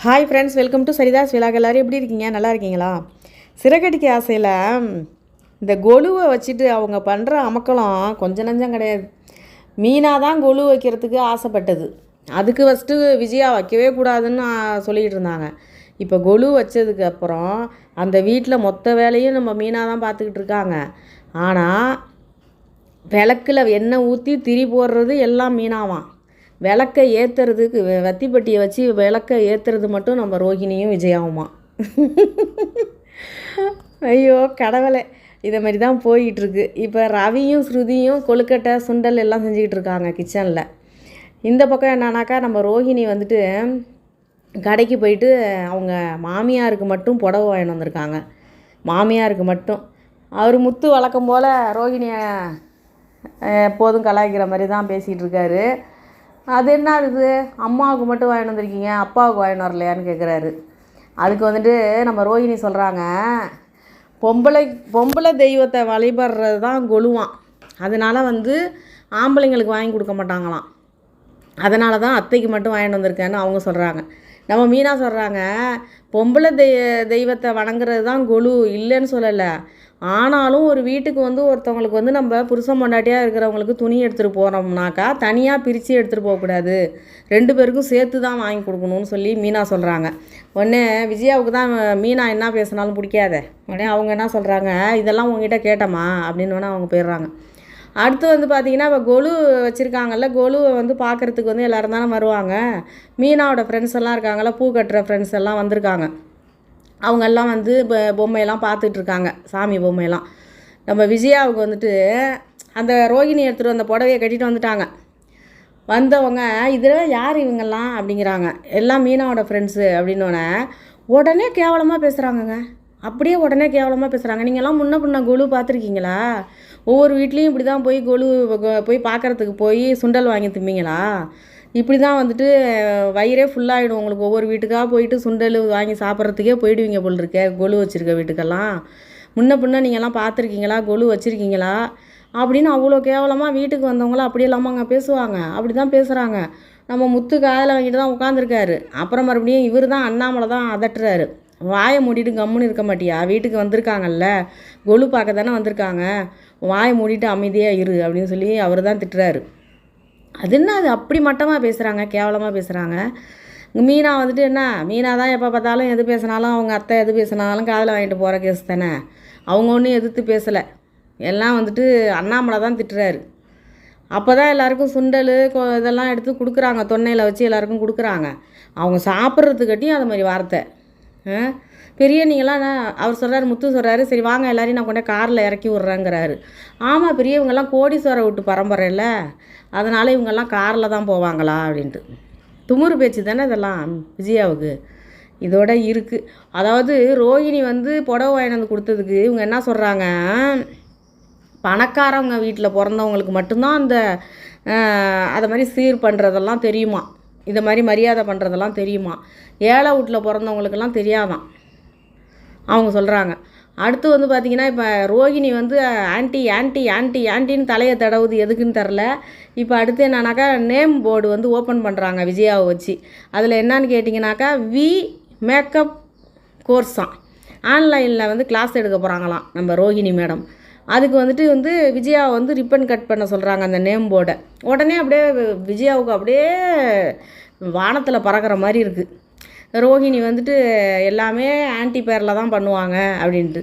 Hi friends, welcome to Saritha's vlog. எல்லோரும் எப்படி இருக்கீங்க? நல்லா இருக்கீங்களா? சிறகடிக்க ஆசையில் இந்த கொலுவை வச்சுட்டு அவங்க பண்ணுற அமக்கலம் கொஞ்சம் நஞ்சம் கிடையாது. மீனா தான் கொலு வைக்கிறதுக்கு ஆசைப்பட்டது. அதுக்கு ஃபஸ்ட்டு விஜயா வைக்கவே கூடாதுன்னு சொல்லிகிட்டு இருந்தாங்க. இப்போ கொலு வச்சதுக்கு அப்புறம் அந்த வீட்டில் மொத்த வேலையும் நம்ம மீனா தான் பார்த்துக்கிட்டு இருக்காங்க. ஆனால் விளக்கில் எண்ணெய் ஊற்றி திரி போடுறது எல்லாம் மீனாவாம். விளக்கை ஏற்றுறதுக்கு வத்திப்பட்டியை வச்சு விளக்கை ஏற்றுறது மட்டும் நம்ம ரோஹிணியும் விஜயாவுமா. ஐயோ கடவுளே, இதை மாதிரி தான் போயிட்டுருக்கு. இப்போ ரவியும் ஸ்ருதியும் கொழுக்கட்டை சுண்டல் எல்லாம் செஞ்சுக்கிட்டு இருக்காங்க கிச்சனில். இந்த பக்கம் என்னன்னாக்கா நம்ம ரோஹிணி வந்துட்டு கடைக்கு போயிட்டு அவங்க மாமியாருக்கு மட்டும் புடவை வாங்கிட்டு வந்திருக்காங்க. மாமியாருக்கு மட்டும். அவர் முத்து வழக்கம் போல் ரோஹிணியை எப்போதும் கலாய்க்கிற மாதிரி தான் பேசிகிட்டு இருக்காரு. அது என்ன இது, அம்மாவுக்கு மட்டும் வாங்கிட்டு வந்திருக்கீங்க, அப்பாவுக்கு வாங்கிட்டு வரலையான்னு கேட்குறாரு. அதுக்கு வந்துட்டு நம்ம ரோஹிணி சொல்கிறாங்க, பொம்பளை தெய்வத்தை வழிபடுறது தான் கொலுவான். அதனால் ஆம்பளைங்களுக்கு வாங்கி கொடுக்க மாட்டாங்களாம். அதனால தான் அத்தைக்கு மட்டும் வாங்கிட்டு வந்திருக்கேன்னு அவங்க சொல்கிறாங்க. நம்ம மீனா சொல்கிறாங்க, பொம்பளை தெய்வத்தை வணங்குறது தான் கொலு, இல்லைன்னு சொல்லலை. ஆனாலும் ஒரு வீட்டுக்கு ஒருத்தவங்களுக்கு நம்ம புருஷன் பொண்டாட்டியாக இருக்கிறவங்களுக்கு துணி எடுத்துகிட்டு போகிறோம்னாக்கா தனியாக பிரித்து எடுத்துகிட்டு போகக்கூடாது, 2 பேருக்கும் சேர்த்து தான் வாங்கி கொடுக்கணும்னு சொல்லி மீனா சொல்கிறாங்க. உடனே விஜயாவுக்கு தான் மீனா என்ன பேசினாலும் பிடிக்காத. உடனே அவங்க என்ன சொல்கிறாங்க, இதெல்லாம் உங்ககிட்ட கேட்டோமா அப்படின்னு அவங்க போயிடுறாங்க. அடுத்து பார்த்திங்கன்னா இப்போ கொலு வச்சுருக்காங்கல்ல, கொலுவை பார்க்குறதுக்கு எல்லோரும் தானே வருவாங்க. மீனாவோட ஃப்ரெண்ட்ஸ் எல்லாம் இருக்காங்கள்ல, பூ கட்டுற ஃப்ரெண்ட்ஸ் எல்லாம் வந்திருக்காங்க. அவங்கெல்லாம் பொம்மையெல்லாம் பார்த்துட்ருக்காங்க, சாமி பொம்மையெல்லாம். நம்ம விஜயாவுக்கு அந்த ரோஹிணி எடுத்துகிட்டு வந்த புடவையை கட்டிட்டு வந்துட்டாங்க. வந்தவங்க இதில் யார் இவங்கெல்லாம் அப்படிங்கிறாங்க. எல்லாம் மீனாவோட ஃப்ரெண்ட்ஸு அப்படின்னோடனே உடனே கேவலமாக பேசுகிறாங்கங்க. அப்படியே உடனே கேவலமாக பேசுகிறாங்க. நீங்கள்லாம் முன்ன பின்ன கொலு பார்த்துருக்கீங்களா? ஒவ்வொரு வீட்லேயும் இப்படி தான் போய் பார்க்குறதுக்கு போய் சுண்டல் வாங்கி திம்பிங்களா? இப்படி தான் வயிறே ஃபுல்லாகிடும் உங்களுக்கு. ஒவ்வொரு வீட்டுக்காக போயிட்டு சுண்டல் வாங்கி சாப்பிட்றதுக்கே போயிடுவீங்க போல் இருக்க. கொலு வச்சுருக்க வீட்டுக்கெல்லாம் முன்ன பின்ன நீங்கள்லாம் பார்த்துருக்கீங்களா? கொலு வச்சுருக்கீங்களா அப்படின்னு அவ்வளோ கேவலமாக வீட்டுக்கு வந்தவங்களாம் அப்படி இல்லாமாங்க பேசுவாங்க. அப்படி தான் பேசுகிறாங்க. நம்ம முத்து காதில் வாங்கிட்டு தான் உட்காந்துருக்காரு. அப்புறம் மறுபடியும் இவர் தான் அண்ணாமலை தான் அதட்டுறாரு. வாயை மூடிட்டு கம்முன்னு இருக்க மாட்டியா? வீட்டுக்கு வந்திருக்காங்கல்ல, கொலு பார்க்க தானே வந்திருக்காங்க, வாயை மூடிட்டு அமைதியாக இரு அப்படின்னு சொல்லி அவர் தான் திட்டுறாரு. அது என்ன, அது அப்படி மட்டமாக பேசுகிறாங்க, கேவலமாக பேசுகிறாங்க. மீனா என்ன, மீனா தான் எப்போ பார்த்தாலும் எது பேசினாலும் அவங்க அத்தை எது பேசினாலும் காதில் வாங்கிட்டு போகிற கேஸ் தானே. அவங்க ஒன்றும் எதிர்த்து பேசலை. எல்லாம் அண்ணாமலை தான் திட்டுறாரு. அப்போ தான் எல்லாருக்கும் சுண்டல் இதெல்லாம் எடுத்து கொடுக்குறாங்க, தொன்னையில் வச்சு எல்லாருக்கும் கொடுக்குறாங்க. அவங்க சாப்பிட்றதுக்கட்டியும் அது மாதிரி வார்த்தை. பெரிய நீங்களாம் அவர் சொல்கிறாரு, முத்து சொல்கிறாரு, சரி வாங்க எல்லாரையும் நான் கொண்டே காரில் இறக்கி விட்றேங்கிறாரு. ஆமாம், பெரியவங்கெல்லாம் கோடீஸ்வர விட்டு பரம்பரை இல்லை, அதனால் இவங்கெல்லாம் காரில் தான் போவாங்களா அப்படின்ட்டு துமுறு பேச்சு தானே இதெல்லாம் விஜயாவுக்கு. இதோட இருக்குது. அதாவது ரோஹிணி புடவை வாங்கிட்டு கொடுத்ததுக்கு இவங்க என்ன சொல்கிறாங்க, பணக்காரவங்க வீட்டில் பிறந்தவங்களுக்கு மட்டும்தான் அந்த அதை மாதிரி சீர் பண்ணுறதெல்லாம் தெரியுமா, இதை மாதிரி மரியாதை பண்ணுறதெல்லாம் தெரியுமா, ஏழை வீட்டில் பிறந்தவங்களுக்கெல்லாம் தெரியாதான் அவங்க சொல்கிறாங்க. அடுத்து பார்த்திங்கன்னா இப்போ ரோஹிணி ஆன்ட்டி ஆன்ட்டி ஆன்ட்டி ஆன்ட்டின்னு தலையை தடவுது, எதுக்குன்னு தெரில. இப்போ அடுத்து என்னன்னாக்கா நேம் போர்டு ஓப்பன் பண்ணுறாங்க விஜயாவை வச்சு. அதில் என்னன்னு கேட்டிங்கனாக்கா மேக்கப் கோர்ஸாம் ஆன்லைனில் கிளாஸ் எடுக்க போகிறாங்களாம் நம்ம ரோஹிணி மேடம். அதுக்கு விஜயாவை ரிப்பன் கட் பண்ண சொல்கிறாங்க அந்த நேம் போர்டை. உடனே அப்படியே விஜயாவுக்கு அப்படியே வானத்தில் பறக்கிற மாதிரி இருக்குது. ரோஹிணி எல்லாமே ஆன்ட்டி பேரில் தான் பண்ணுவாங்க அப்படின்ட்டு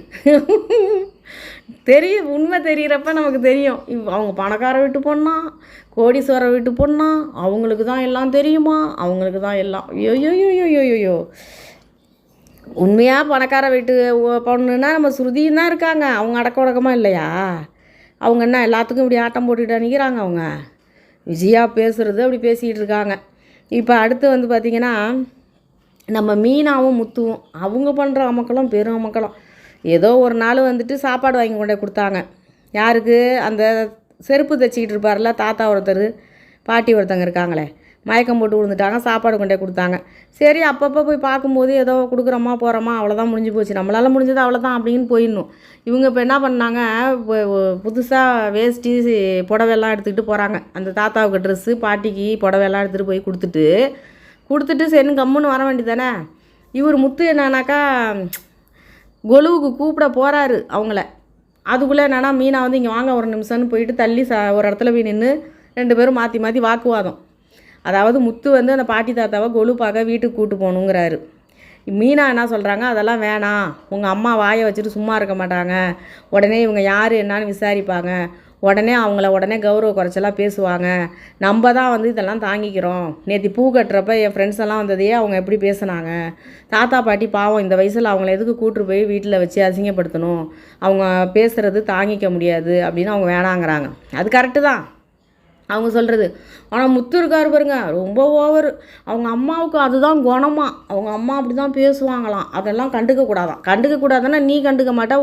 தெரியும். உண்மை தெரிகிறப்ப நமக்கு தெரியும், அவங்க பணக்கார வீட்டு பொண்ணா, கோடீஸ்வர வீட்டு பொண்ணா, அவங்களுக்கு தான் எல்லாம் தெரியுமா, அவங்களுக்கு தான் எல்லாம். ஐயோ, உண்மையாக பணக்கார வீட்டு பொண்ணுன்னா நம்ம ஸ்ருதியும் தான் இருக்காங்க. அவங்க அடக்க உடக்கமாக இல்லையா? அவங்க என்ன எல்லாத்துக்கும் இப்படி ஆட்டம் போட்டுக்கிட்டு நிற்கிறாங்க. அவங்க விஜயா பேசுகிறது அப்படி பேசிக்கிட்டு இருக்காங்க. இப்போ அடுத்து பார்த்திங்கன்னா நம்ம மீனாவும் முத்துவும் அவங்க பண்ணுற அமக்கலம் பெரும் அமக்கலம். ஏதோ ஒரு நாள் சாப்பாடு வாங்கி கொண்டே கொடுத்தாங்க. யாருக்கு? அந்த செருப்பு தைச்சிக்கிட்டு இருப்பார்ல தாத்தா ஒருத்தர், பாட்டி ஒருத்தங்க இருக்காங்களே, மயக்கம் போட்டு விழுந்துட்டாங்க. சாப்பாடு கொண்டே கொடுத்தாங்க. சரி, அப்பப்போ போய் பார்க்கும்போது ஏதோ கொடுக்குறோமா போகிறோமா, அவ்வளோதான், முடிஞ்சு போச்சு, நம்மளால் முடிஞ்சது அவ்வளோதான் அப்படின்னு போயிடணும். இவங்க இப்போ என்ன பண்ணாங்க, புதுசாக வேஷ்டி புடவையெல்லாம் எடுத்துக்கிட்டு போகிறாங்க. அந்த தாத்தாவுக்கு ட்ரெஸ்ஸு, பாட்டிக்கு புடவையெல்லாம் எடுத்துகிட்டு போய் கொடுத்துட்டு கொடுத்துட்டு சரின்னு கம்முன்னு வர வேண்டியதானே. இவர் முத்து என்னன்னாக்கா கொலுவுக்கு கூப்பிட போகிறாரு அவங்கள. அதுக்குள்ளே என்னன்னா மீனா வந்து இங்கே வாங்க ஒரு நிமிஷம்னு போயிட்டு தள்ளி ஒரு இடத்துல போய் நின்று 2 பேரும் மாற்றி மாற்றி வாக்குவாதம். அதாவது முத்து வந்து அந்த பாட்டி தாத்தாவை கொலு பார்க்க வீட்டுக்கு கூப்பிட்டு போகணுங்கிறாரு. மீனா என்ன சொல்கிறாங்க, அதெல்லாம் வேணாம், உங்கள் அம்மா வாயை வச்சுட்டு சும்மா இருக்க மாட்டாங்க, உடனே இவங்க யார் என்னான்னு விசாரிப்பாங்க, உடனே அவங்கள உடனே கௌரவ குறைச்சலாக பேசுவாங்க, நம்ம தான் வந்து இதெல்லாம் தாங்கிக்கிறோம். நேற்று பூ கட்டுறப்ப என் ஃப்ரெண்ட்ஸ் எல்லாம் வந்ததையே அவங்க எப்படி பேசுனாங்க, தாத்தா பாட்டி பாவம் இந்த வயசில் அவங்கள எதுக்கு கூப்பிட்டு போய் வீட்டில் வச்சு அசிங்கப்படுத்தணும், அவங்க பேசுகிறது தாங்கிக்க முடியாது அப்படின்னு அவங்க வேணாங்கிறாங்க. அது கரெக்டு தான் அவங்க சொல்கிறது. ஆனால் முத்து இருக்காரு பாருங்க, ரொம்ப ஓவர். அவங்க அம்மாவுக்கு அதுதான் குணமா, அவங்க அம்மா அப்படி தான் பேசுவாங்களாம். அதெல்லாம் கண்டுக்கக்கூடாதானே. நீ கண்டுக்க மாட்டா,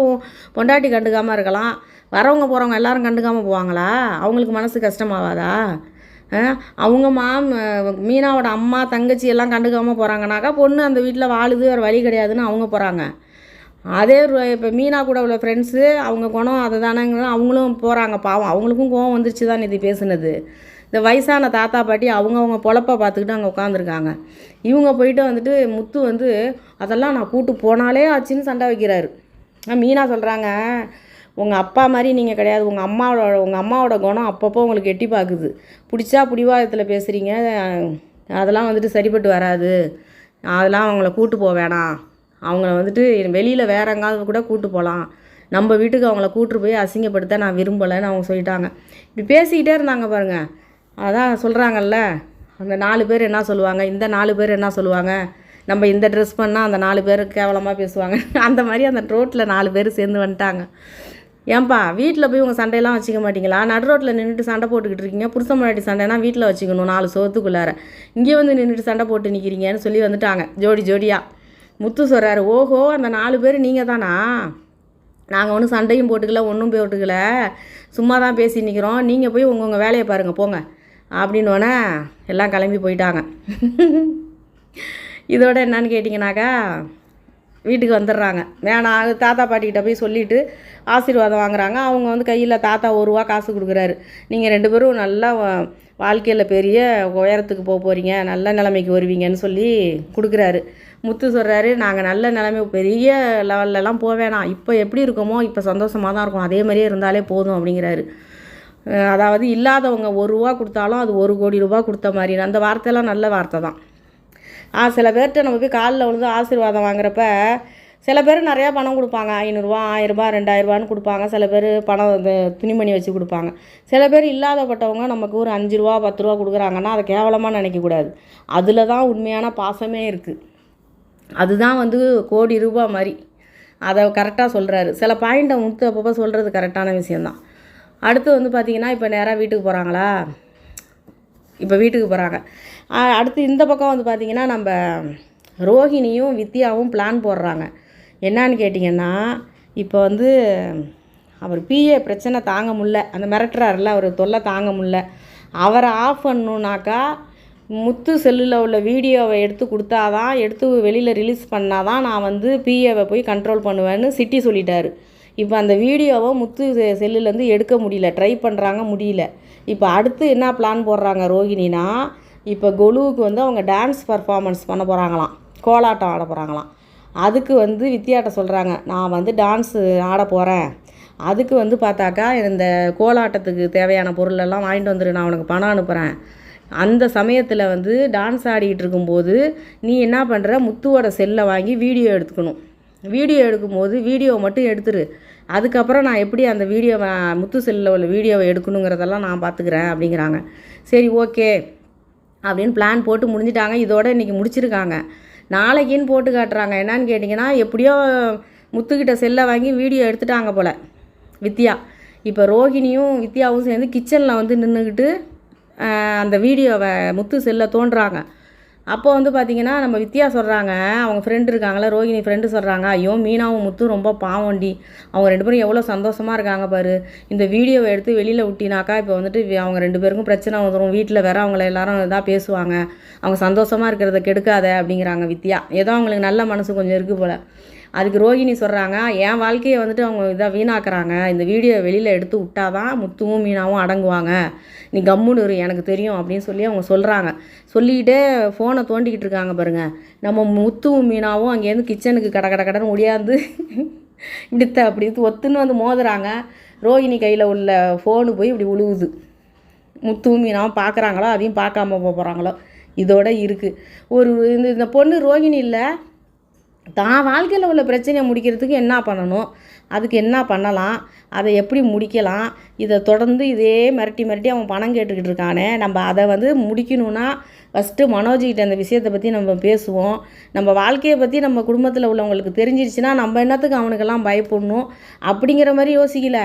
பொண்டாட்டி கண்டுக்காமல் இருக்கலாம், வரவங்க போகிறவங்க எல்லாரும் கண்டுக்காமல் போவாங்களா? அவங்களுக்கு மனசு கஷ்டமாவாதா? அவங்க மீனாவோட அம்மா தங்கச்சி எல்லாம் கண்டுக்காமல் போகிறாங்கனாக்கா பொண்ணு அந்த வீட்டில் வாழுது, வேறு வழி கிடையாதுன்னு அவங்க போகிறாங்க. அதே இப்போ மீனா கூட உள்ள ஃப்ரெண்ட்ஸு அவங்க குணம் அது தானேங்க, அவங்களும் போகிறாங்க. பாவம் அவங்களுக்கும் கோவம் வந்துருச்சு தான் இது பேசுனது. இந்த வயசான தாத்தா பாட்டி அவங்கவுங்க பொழப்பை பார்த்துக்கிட்டு அங்கே உட்காந்துருக்காங்க. இவங்க போயிட்டு வந்துட்டு முத்து வந்து அதெல்லாம் நான் கூட்டு போனாலே ஆச்சுன்னு சண்டை வைக்கிறாரு. மீனா சொல்கிறாங்க, உங்கள் அப்பா மாதிரி நீங்கள் கிடையாது, உங்கள் அம்மாவோட குணம் அப்பப்போ உங்களுக்கு எட்டி பார்க்குது, பிடிச்சா பிடிவாதத்தில் பேசுகிறீங்க, அதெல்லாம் வந்துட்டு சரிப்பட்டு வராது, அதெல்லாம் அவங்கள கூட்டு போக வேணாம், அவங்கள வந்துட்டு வெளியில் வேற எங்காவது கூட கூட்டு போகலாம், நம்ம வீட்டுக்கு அவங்கள கூட்டு போய் அசிங்கப்படுத்த நான் விரும்பலைன்னு அவங்க சொல்லிட்டாங்க. இப்படி பேசிக்கிட்டே இருந்தாங்க பாருங்கள். அதான் சொல்கிறாங்கல்ல, அந்த 4 பேர் என்ன சொல்லுவாங்க, இந்த 4 பேர் என்ன சொல்லுவாங்க, நம்ம இந்த ட்ரெஸ் பண்ணால் அந்த 4 பேர் கேவலமாக பேசுவாங்க. அந்த மாதிரி அந்த ரோட்டில் 4 பேர் சேர்ந்து வந்துட்டாங்க. ஏன்பா வீட்டில் போய் உங்கள் சண்டையெல்லாம் வச்சுக்க மாட்டிங்களா? நடு ரோட்டில் நின்றுட்டு சண்டை போட்டுக்கிட்டு இருக்கீங்க. புருஷன் முன்னாடி சண்டைனா வீட்டில் வச்சுக்கணும் 4 சோத்துக்குள்ளார, இங்கே வந்து நின்றுட்டு சண்டை போட்டு நிற்கிறீங்கன்னு சொல்லி வந்துட்டாங்க ஜோடியாக. முத்து சொல்கிறாரு, ஓஹோ அந்த 4 பேர் நீங்கள் தானா? நாங்கள் ஒன்றும் சண்டையும் போட்டுக்கல, ஒன்றும் போட்டுக்கல, சும்மா தான் பேசி நிற்கிறோம், நீங்கள் போய் உங்கள் வேலையை பாருங்கள் போங்க அப்படின்னோடனே எல்லாம் கிளம்பி போயிட்டாங்க. இதோட என்னன்னு கேட்டிங்கனாக்கா வீட்டுக்கு வந்துடுறாங்க. வேணாம் தாத்தா பாட்டிக்கிட்ட போய் சொல்லிவிட்டு ஆசீர்வாதம் வாங்குறாங்க. அவங்க வந்து கையில் தாத்தா 1 ரூபா காசு கொடுக்குறாரு. நீங்கள் 2 பேரும் நல்லா வாழ்க்கையில் பெரிய உயரத்துக்கு போகிறீங்க, நல்ல நிலைமைக்கு வருவீங்கன்னு சொல்லி கொடுக்குறாரு. முத்து சொல்கிறாரு, நாங்கள் நல்ல நிலைமை பெரிய லெவல்லலாம் போக வேணாம், இப்போ எப்படி இருக்கோமோ இப்போ சந்தோஷமாக தான் இருக்கும், அதே மாதிரியே இருந்தாலே போதும் அப்படிங்கிறாரு. அதாவது இல்லாதவங்க 1 ரூபா கொடுத்தாலும் அது 1 கோடி ரூபா கொடுத்த மாதிரி. அந்த வார்த்தையெல்லாம் நல்ல வார்த்தை தான். சில பேர்கிட்ட நம்ம போய் காலில் விழுந்து ஆசீர்வாதம் வாங்குறப்ப சில பேர் நிறையா பணம் கொடுப்பாங்க, 500 ரூபா 1000 ரூபா 2000 ரூபான்னு கொடுப்பாங்க. சில பேர் பணம் இந்த துணிமணி வச்சு கொடுப்பாங்க. சில பேர் இல்லாதப்பட்டவங்க நமக்கு ஒரு 5 ரூபா 10 ரூபா கொடுக்குறாங்கன்னா அதை கேவலமாக நினைக்கக்கூடாது. அதில் தான் உண்மையான பாசமே இருக்குது. அதுதான் வந்து கோடி ரூபா மாதிரி. அதை கரெக்டாக சொல்கிறாரு. சில பாயிண்ட்டை முத்து அப்பப்போ சொல்கிறது கரெக்டான விஷயந்தான். அடுத்து வந்து பார்த்திங்கன்னா இப்போ நேராக வீட்டுக்கு போகிறாங்களா, இப்போ வீட்டுக்கு போகிறாங்க. அடுத்து இந்த பக்கம் வந்து பார்த்திங்கன்னா நம்ம ரோஹிணியும் வித்யாவும் பிளான் போடுறாங்க. என்னான்னு கேட்டிங்கன்னா, இப்போ வந்து அவர் பிஏ பிரச்சனை தாங்க முடில, அந்த மிரட்டுறாருல அவர் தொல்லை தாங்க முடில, அவரை ஆஃப் பண்ணணுன்னாக்கா முத்து செல்லில் உள்ள வீடியோவை எடுத்து கொடுத்தாதான், எடுத்து வெளியில் ரிலீஸ் பண்ணாதான் நான் வந்து பிஏவை போய் கண்ட்ரோல் பண்ணுவேன்னு சிட்டி சொல்லிட்டாரு. இப்போ அந்த வீடியோவை முத்து செல்லுலேருந்து எடுக்க முடியல, ட்ரை பண்ணுறாங்க முடியல. இப்போ அடுத்து என்ன பிளான் போடுறாங்க ரோஹிணினா, இப்போ கொலுவுக்கு வந்து அவங்க டான்ஸ் பர்ஃபார்மன்ஸ் பண்ண போகிறாங்களாம், கோலாட்டம் ஆட போகிறாங்களாம். அதுக்கு வந்து வித்யாட்ட சொல்கிறாங்க, நான் வந்து டான்ஸு ஆட போகிறேன், அதுக்கு வந்து பார்த்தாக்கா இந்த கோலாட்டத்துக்கு தேவையான பொருளெல்லாம் வாங்கிட்டு வந்துடு, நான் உனக்கு பணம் அனுப்புகிறேன். அந்த சமயத்தில் வந்து டான்ஸ் ஆடிக்கிட்டு இருக்கும்போது நீ என்ன பண்ணுற, முத்துவோட செல்லை வாங்கி வீடியோ எடுத்துக்கணும். வீடியோ எடுக்கும்போது வீடியோவை மட்டும் எடுத்துரு, அதுக்கப்புறம் நான் எப்படி அந்த வீடியோவை முத்து செல்லில் உள்ள வீடியோவை எடுக்கணுங்கிறதெல்லாம் நான் பார்த்துக்கிறேன் அப்படிங்கிறாங்க. சரி ஓகே அப்படின்னு பிளான் போட்டு முடிஞ்சிட்டாங்க. இதோட இன்றைக்கி முடிச்சிருக்காங்க. நாளைக்குன்னு போட்டு காட்டுறாங்க. என்னான்னு கேட்டிங்கன்னா, எப்படியோ முத்துக்கிட்ட செல்லை வாங்கி வீடியோ எடுத்துட்டாங்க போல் வித்யா. இப்போ ரோஹிணியும் வித்யாவும் சேர்ந்து கிச்சனில் வந்து நின்றுக்கிட்டு அந்த வீடியோவை முத்து செல்லை தோன்றுறாங்க. அப்போ வந்து பார்த்திங்கன்னா நம்ம வித்யா சொல்கிறாங்க, அவங்க ஃப்ரெண்டு இருக்காங்களே ரோஹிணி ஃப்ரெண்டு சொல்கிறாங்க, ஐயோ மீனாவும் முத்து ரொம்ப பாவண்டி, அவங்க 2 பேரும் எவ்வளோ சந்தோஷமாக இருக்காங்க பாரு, இந்த வீடியோவை எடுத்து வெளியில் விட்டினாக்கா இப்போ வந்துட்டு அவங்க 2 பேருக்கும் பிரச்சனை வந்துடும், வீட்டில் வேற அவங்கள எல்லாரும் இதாக பேசுவாங்க, அவங்க சந்தோஷமாக இருக்கிறத கெடுக்காத அப்படிங்கிறாங்க வித்யா. ஏதோ அவங்களுக்கு நல்ல மனசு கொஞ்சம் இருக்குது போல். அதுக்கு ரோகிணி சொல்கிறாங்க, என் வாழ்க்கையை வந்துட்டு அவங்க இதாக வீணாக்குறாங்க, இந்த வீடியோ வெளியில் எடுத்து விட்டாதான் முத்துவும் மீனாவும் அடங்குவாங்க, நீ கம்முன்னு இரு எனக்கு தெரியும் அப்படின்னு சொல்லி அவங்க சொல்கிறாங்க. சொல்லிக்கிட்டே ஃபோனை தோண்டிக்கிட்டு இருக்காங்க பாருங்கள். நம்ம முத்துவும் மீனாவும் அங்கேருந்து கிச்சனுக்கு கடன்னு ஒடியாந்து அப்படி ஒத்துன்னு வந்து மோதுறாங்க. ரோகிணி கையில் உள்ள ஃபோனு போய் இப்படி உழுவுது. முத்துவும் மீனாவும் பார்க்குறாங்களோ அதையும் பார்க்காம போகிறாங்களோ இதோட இருக்குது. இந்த பொண்ணு ரோகிணி இல்லை, தான் வாழ்க்கையில் உள்ள பிரச்சனையை முடிக்கிறதுக்கு என்ன பண்ணணும், அதுக்கு என்ன பண்ணலாம், அதை எப்படி முடிக்கலாம், இதை தொடர்ந்து இதே மிரட்டி அவன் பணம் கேட்டுக்கிட்டு இருக்கானே, நம்ம அதை வந்து முடிக்கணும்னா ஃபஸ்ட்டு மனோஜிக்கிட்ட அந்த விஷயத்தை பற்றி நம்ம பேசுவோம். நம்ம வாழ்க்கையை பற்றி நம்ம குடும்பத்தில் உள்ளவங்களுக்கு தெரிஞ்சிருச்சுன்னா நம்ம என்னத்துக்கு அவனுக்கெல்லாம் பயப்படணும் அப்படிங்கிற மாதிரி யோசிக்கல.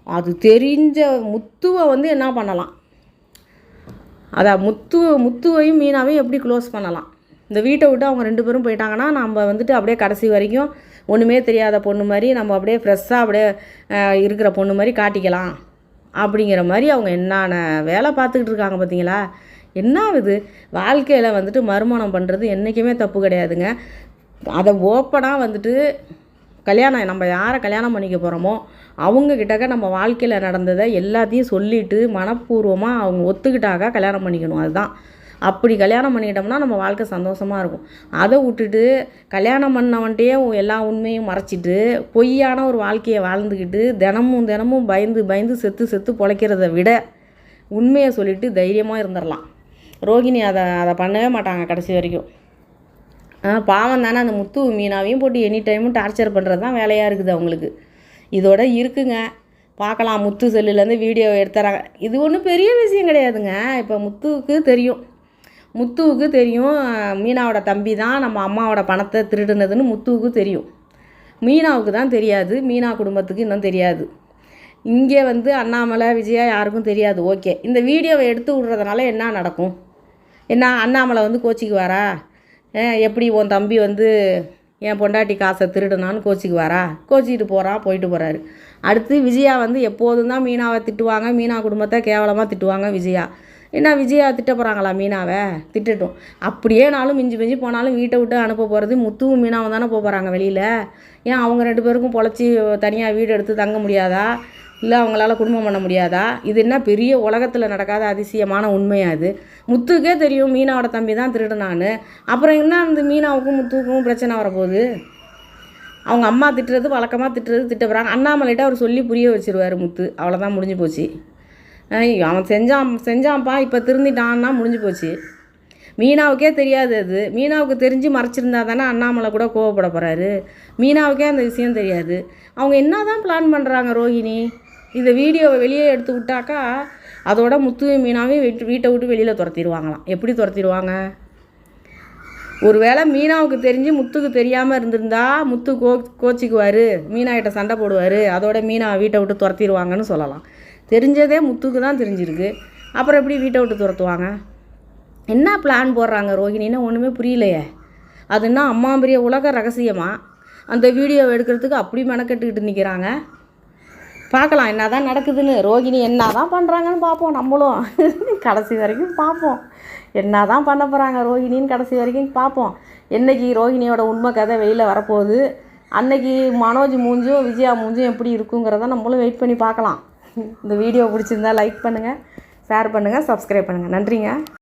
அது தெரிஞ்ச முத்துவை வந்து என்ன பண்ணலாம், அதான் முத்துவையும் மீனாவையும் எப்படி க்ளோஸ் பண்ணலாம். இந்த வீட்டை விட்டு அவங்க 2 பேரும் போயிட்டாங்கன்னா நம்ம வந்துட்டு அப்படியே கடைசி வரைக்கும் ஒன்றுமே தெரியாத பொண்ணு மாதிரி நம்ம அப்படியே ஃப்ரெஷ்ஷாக அப்படியே இருக்கிற பொண்ணு மாதிரி காட்டிக்கலாம் அப்படிங்கிற மாதிரி அவங்க என்னென்ன வேலை பார்த்துக்கிட்டு இருக்காங்க பார்த்தீங்களா. என்ன ஆகுது வாழ்க்கையில் வந்துட்டு மறுமணம் பண்ணுறது என்றைக்குமே தப்பு கிடையாதுங்க. அதை ஓப்பனாக வந்துட்டு நம்ம யாரை கல்யாணம் பண்ணிக்க போகிறோமோ அவங்கக்கிட்டக்க நம்ம வாழ்க்கையில் நடந்ததை எல்லாத்தையும் சொல்லிவிட்டு மனப்பூர்வமாக அவங்க ஒத்துக்கிட்டாக்கா கல்யாணம் பண்ணிக்கணும். அதுதான். அப்படி கல்யாணம் பண்ணிக்கிட்டோம்னா நம்ம வாழ்க்கை சந்தோஷமாக இருக்கும். அதை விட்டுட்டு கல்யாணம் பண்ணவன்ட்டே எல்லா உண்மையும் மறைச்சிட்டு பொய்யான ஒரு வாழ்க்கையை வாழ்ந்துக்கிட்டு தினமும் பயந்து செத்து பொழைக்கிறத விட உண்மையை சொல்லிவிட்டு தைரியமாக இருந்துடலாம். ரோகிணி அதை பண்ணவே மாட்டாங்க கடைசி வரைக்கும். பாவம் தானே, அந்த முத்து மீனாவையும் போட்டு எனி டைமும் டார்ச்சர் பண்ணுறது தான் வேலையாக இருக்குது அவங்களுக்கு. இதோட இருக்குங்க, பார்க்கலாம். முத்து செல்லுலேருந்து வீடியோ எடுத்துறாங்க. இது ஒன்றும் பெரிய விஷயம் கிடையாதுங்க. இப்போ முத்துவுக்கு தெரியும் மீனாவோட தம்பி தான் நம்ம அம்மாவோட பணத்தை திருடுனதுன்னு முத்துவுக்கு தெரியும். மீனாவுக்கு தான் தெரியாது, மீனா குடும்பத்துக்கு இன்னும் தெரியாது. இங்கே வந்து அண்ணாமலை விஜயா யாருக்கும் தெரியாது. ஓகே, இந்த வீடியோவை எடுத்து விட்றதுனால என்ன நடக்கும், என்ன அண்ணாமலை வந்து கோச்சிக்குவாரா, எப்படி உன் தம்பி வந்து என் பொண்டாட்டி காசை திருடுனான்னு கோச்சிக்குவாரா, கோச்சிக்கிட்டு போயிட்டு போகிறாரு. அடுத்து விஜயா வந்து எப்போதும் தான் மீனாவை திட்டுவாங்க, மீனா குடும்பத்தை கேவலமாக திட்டுவாங்க விஜயா. என்ன விஜயா திட்ட போகிறாங்களா மீனாவை, திட்டட்டும். அப்படியேனாலும் மிஞ்சி போனாலும் வீட்டை விட்டு அனுப்ப போகிறது முத்துவும் மீனாவும் தானே போகிறாங்க வெளியில். ஏன் அவங்க 2 பேருக்கும் பொழைச்சி தனியாக வீடு எடுத்து தங்க முடியாதா, இல்லை அவங்களால குடும்பம் பண்ண முடியாதா? இது என்ன பெரிய உலகத்தில் நடக்காத அதிசயமான உண்மையாக அது. முத்துக்கே தெரியும் மீனாவோட தம்பி தான் திருடுனான்னு. அப்புறம் என்ன அந்த மீனாவுக்கும் முத்துவுக்கும் பிரச்சனை வரப்போகுது? அவங்க அம்மா வழக்கமாக திட்ட போகிறாங்க. அண்ணாமலைகிட்ட அவர் சொல்லி புரிய வச்சுருவார் முத்து. அவ்வளோதான், முடிஞ்சு போச்சு. அவன் செஞ்சான்ப்பா இப்போ திருந்திட்டான்னா முடிஞ்சு போச்சு. மீனாவுக்கே தெரியாது. அது மீனாவுக்கு தெரிஞ்சு மறைச்சிருந்தா தானே அண்ணாமலை கூட கோவப்பட போகிறாரு. மீனாவுக்கே அந்த விஷயம் தெரியாது. அவங்க என்ன தான் பிளான் பண்ணுறாங்க ரோஹிணி? இந்த வீடியோவை வெளியே எடுத்து விட்டாக்கா அதோட முத்துவையும் மீனாவையும் வீட்டை விட்டு வெளியில் துரத்திடுவாங்களாம். எப்படி துரத்திடுவாங்க? ஒருவேளை மீனாவுக்கு தெரிஞ்சு முத்துக்கு தெரியாமல் இருந்திருந்தா முத்து கோச்சிக்குவார், மீனாகிட்ட சண்டை போடுவார், அதோட மீனாவை வீட்டை விட்டு துரத்திடுவாங்கன்னு சொல்லலாம். தெரிஞ்சதே முத்துக்கு தான் தெரிஞ்சிருக்கு, அப்புறம் எப்படி வீட்டை விட்டு துரத்துவாங்க? என்ன பிளான் போடுறாங்க ரோஹிணின்னு ஒன்றுமே புரியலையே. அதுன்னா அம்மா பெரிய உலக ரகசியமாக அந்த வீடியோவை எடுக்கிறதுக்கு அப்படி மெனக்கெட்டுக்கிட்டு நிற்கிறாங்க. பார்க்கலாம் என்ன தான் நடக்குதுன்னு. ரோஹிணி என்ன தான் பண்ணுறாங்கன்னு பார்ப்போம். நம்மளும் கடைசி வரைக்கும் பார்ப்போம். என்ன தான் பண்ண போகிறாங்க ரோஹிணின்னு கடைசி வரைக்கும் பார்ப்போம். என்றைக்கு ரோஹிணியோட உண்மை கதை வெளியில் வரப்போகுது, அன்னைக்கு மனோஜ் மூஞ்சும் விஜயா மூஞ்சும் எப்படி இருக்குங்கிறத நம்மளும் வெயிட் பண்ணி பார்க்கலாம். இந்த வீடியோ பிடிச்சிருந்தா லைக் பண்ணுங்கள், ஷேர் பண்ணுங்கள், சப்ஸ்கிரைப் பண்ணுங்கள். நன்றிங்க.